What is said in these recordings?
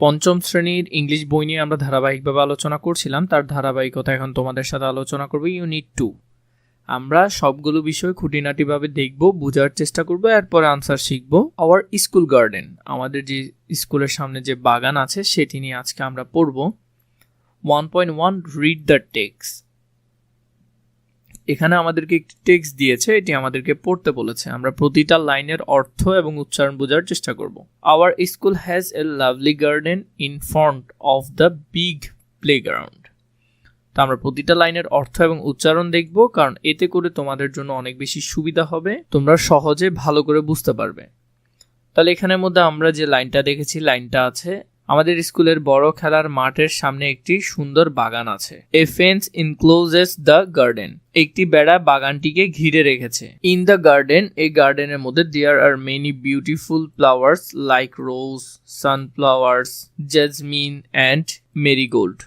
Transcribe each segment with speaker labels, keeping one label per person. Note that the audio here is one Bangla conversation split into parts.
Speaker 1: পঞ্চম শ্রেণীর ইংলিশ বই নিয়ে আমরা ধারাবাহিকভাবে আলোচনা করছিলাম, তার ধারাবাহিকতা এখন তোমাদের সাথে আলোচনা করব। ইউনিট 2 আমরা সবগুলো বিষয় খুঁটিনাটিভাবে দেখব, বোঝার চেষ্টা করব, এরপরে আনসার শিখব। আওয়ার স্কুল গার্ডেন, আমাদের যে স্কুলের সামনে যে বাগান আছে সেটি নিয়ে আজকে আমরা পড়ব। 1.1 রিড দ্য টেক্সট। এখানে আমাদেরকে একটি টেক্সট দিয়েছে, এটি আমাদেরকে পড়তে বলেছে। আমরা প্রতিটা লাইনের অর্থ এবং উচ্চারণ বোঝার চেষ্টা করব। Our school has a lovely garden in front of the big playground. তো আমরা প্রতিটা লাইনের অর্থ এবং উচ্চারণ দেখব, কারণ এতে করে তোমাদের জন্য অনেক বেশি সুবিধা হবে, তোমরা সহজে ভালো করে বুঝতে পারবে। তাহলে এখানের মধ্যে আমরা যে লাইনটা দেখেছি, লাইনটা আছে আমাদের স্কুলের বড় খেলার মাঠের সামনে একটি সুন্দর বাগান আছে। এ ফেন্স ইনক্লোজেস দ্য গার্ডেন, একটি বেড়া বাগানটিকে ঘিরে রেখেছে। ইন দ্য গার্ডেন, এই গার্ডেনের মধ্যে there are many beautiful flowers like rose, sunflowers, jasmine and marigold.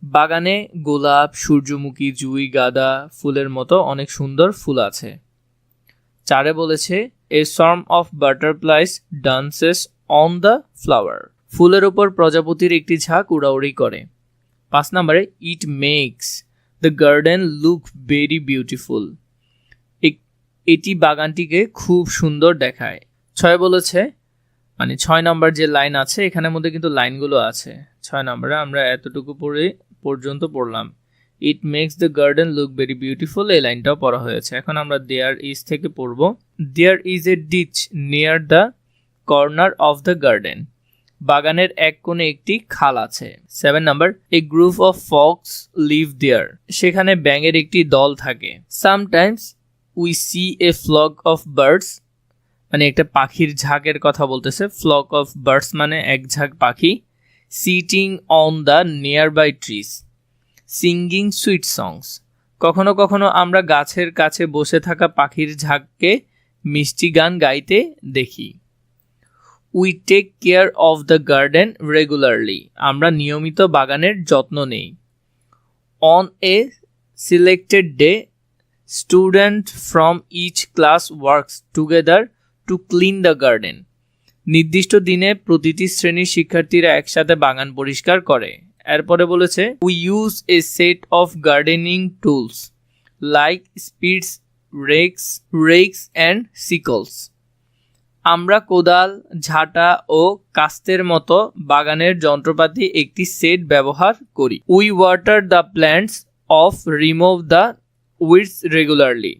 Speaker 1: বাগানে গোলাপ, সূর্যমুখী, জুঁই, গাঁদা ফুলের মতো অনেক সুন্দর ফুল আছে। 4 বলেছে a swarm of butterflies dances on the flower, ফুলের উপর প্রজাপতির একটি ঝাঁক উড়াউড়ি করে। 5 নম্বরে it makes the garden look very beautiful, এটি বাগানটিকে খুব সুন্দর দেখায়। 6 বলেছে, মানে 6 নম্বর যে লাইন আছে এখানের মধ্যে কিন্তু লাইনগুলো আছে। 6 নম্বরে আমরা এতটুকু পর্যন্ত পড়লাম। It makes the garden look very beautiful, এই লাইনটাও পড়া হয়েছে। এখন আমরা দেয়ার ইজ থেকে পড়ব। There is a ditch near the corner of the garden, বাগানের এক কোণে একটি খাল আছে। 7 number a group of fox live there, সেখানে ব্যাঙের একটি দল থাকে। Sometimes we see a flock of birds, মানে একটা পাখির ঝাঁকের কথা বলতেছে। ফ্লক অফ বার্ডস মানে এক ঝাঁক পাখি। Sitting on the nearby trees singing sweet songs, কখনো কখনো আমরা গাছের কাছে বসে থাকা পাখির ঝাঁককে মিষ্টি গান গাইতে দেখি। We take care of the garden regularly, আমরা নিয়মিত বাগানের যত্ন নেই। On a selected day student from each class works together to clean the garden, নির্দিষ্ট দিনে প্রতিটি শ্রেণীর শিক্ষার্থীরা একসাথে বাগান পরিষ্কার করে। এরপরে বলেছে we use a set of gardening tools like spades, rakes and sickles, আমরা কোদাল, ঝাঁটা ও কাস্তের মতো বাগানের যন্ত্রপাতি একটি সেট ব্যবহার করি। We water the plants of remove the weeds regularly,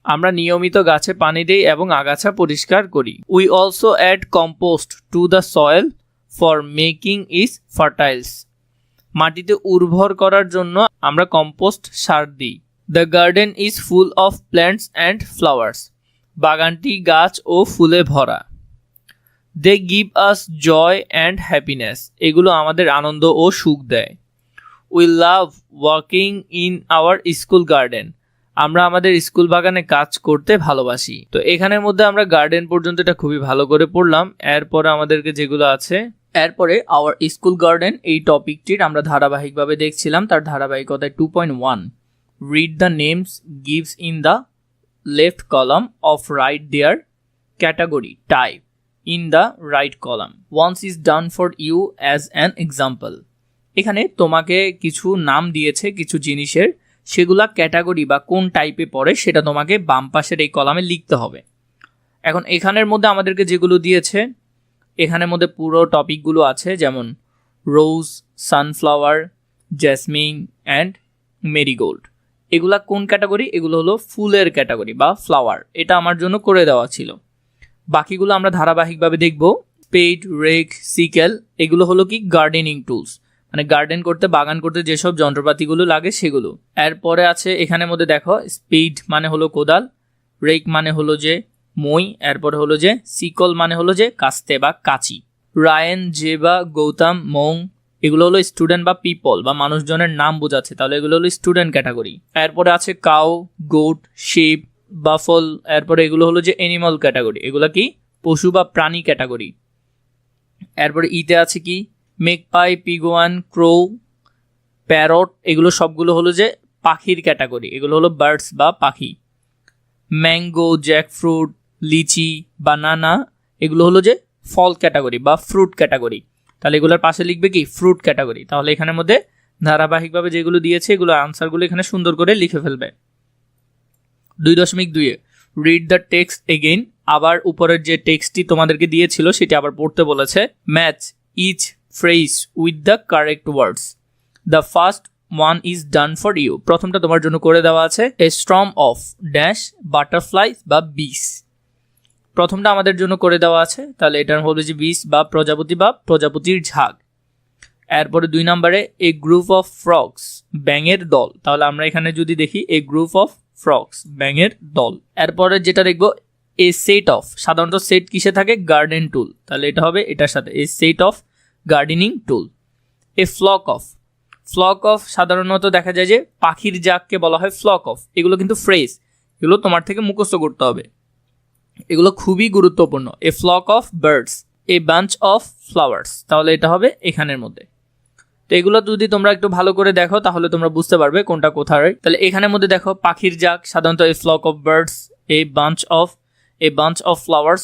Speaker 1: আমরা নিয়মিত গাছে পানি দিই এবং আগাছা পরিষ্কার করি। We also add compost to the soil for making is fertiles, মাটিতে উর্বর করার জন্য আমরা কম্পোস্ট সার দিই। The garden is full of plants and flowers, বাগানটি গাছ ও ফুলে ভরা। They give us joy and happiness, এগুলো আমাদের আনন্দ ও সুখ দেয়। We love working in our school garden, আমরা আমাদের স্কুল বাগানে কাজ করতে ভালোবাসি। তো এখানের মধ্যে আমরা গার্ডেন পর্যন্ত এটা খুবই ভালো করে পড়লাম। এরপরে আমাদেরকে যেগুলো আছে, এরপরে আওয়ার স্কুল গার্ডেন এই টপিকটির আমরা ধারাবাহিকভাবে দেখছিলাম, তার ধারাবাহিকতায় 2.1 read the names gives in the left column of write their category type in the right column. Once is done for you as an example. এখানে তোমাকে কিছু নাম দিয়েছে কিছু জিনিসের, সেগুলা ক্যাটাগরি বা কোন টাইপে পড়ে সেটা তোমাকে বাম পাশের এই কলামে লিখতে হবে। এখন এখানের মধ্যে আমাদেরকে যেগুলো দিয়েছে, এখানের মধ্যে পুরো টপিকগুলো আছে, যেমন রোজ, সানফ্লাওয়ার, জেসমিন অ্যান্ড মেরিগোল্ড। এগুলা কোন ক্যাটাগরি? এগুলো হলো ফুলের ক্যাটাগরি বা ফ্লাওয়ার, এটা আমার জন্য করে দেওয়া ছিল। বাকিগুলো আমরা ধারাবাহিকভাবে দেখব। স্পেড, রেক, সিকেল, এগুলো হলো কি গার্ডেনিং টুলস, মানে গার্ডেন করতে, বাগান করতে যেসব যন্ত্রপাতিগুলো লাগে সেগুলো। এরপরে আছে এখানের মধ্যে দেখো, স্পেড মানে হলো কোদাল, রেক মানে হলো যে মই, এরপরে হলো যে সিকল মানে হলো যে কাস্তে বা কাঁচি। রায়ান, জেবা, গৌতম, মং, এগুলো হলো স্টুডেন্ট বা পিপল বা মানুষজনের নাম বোঝাচ্ছে, তাহলে এগুলো হলো স্টুডেন্ট ক্যাটাগরি। এরপরে আছে কাউ, গোট, শিপ, বাফল, এরপরে এগুলো হলো যে অ্যানিমাল ক্যাটাগরি, এগুলো কি পশু বা প্রাণী ক্যাটাগরি। এরপরে ইতে আছে কি মেকপাই, পিগুয়ান, ক্রো, প্যারট, এগুলো সবগুলো হলো যে পাখির ক্যাটাগরি, এগুলো হলো বার্ডস বা পাখি। ম্যাঙ্গো, জ্যাকফ্রুট, লিচি, বানানা, এগুলো হলো যে ফল ক্যাটাগরি বা ফ্রুট ক্যাটাগরি। তাহলে এগুলোর পাশে লিখবে কি ফ্রুট ক্যাটাগরি। তাহলে এখানের মধ্যে ধারাবাহিকভাবে যেগুলো দিয়েছে এগুলো আনসারগুলো এখানে সুন্দর করে লিখে ফেলবে। 2.2 রিড দ্য টেক্সট এগেইন, আবার উপরের যে টেক্সটটি তোমাদেরকে দিয়েছিল সেটি আবার পড়তে বলেছে। Match each phrase with the correct words, the first one is done for you, প্রথমটা তোমার জন্য করে দেওয়া আছে। A storm of dash butterfly বা বিস, প্রথমটা আমাদের জন্য করে দেওয়া আছে, তাহলে এটার হবে যে বিস বা প্রজাপতির ঝাঁক। এরপরে 2 নম্বরে এ গ্রুপ অফ ফ্রগস, ব্যাঙের দল, তাহলে আমরা এখানে যদি দেখি এ গ্রুপ অফ ফ্রগস, ব্যাঙের দল। এরপরে যেটা দেখবো এ সেট অফ, সাধারণত সেট কিসে থাকে গার্ডেন টুল, তাহলে এটা হবে এটার সাথে a set of gardening tool. A flock of সাধারণত দেখা যায় যে পাখির জাককে বলা হয় ফ্লক অফ, এগুলো কিন্তু ফ্রেজ, এগুলো তোমার থেকে মুখস্থ করতে হবে, এগুলো খুবই গুরুত্বপূর্ণ। A flock of birds, a bunch of flowers, তাহলে এটা হবে এখানের মধ্যে। তো এগুলো যদি তোমরা একটু ভালো করে দেখো তাহলে তোমরা বুঝতে পারবে কোনটা কোথায়। তাহলে এখানের মধ্যে দেখো পাখির জাক সাধারণত a flock of birds, a bunch of flowers,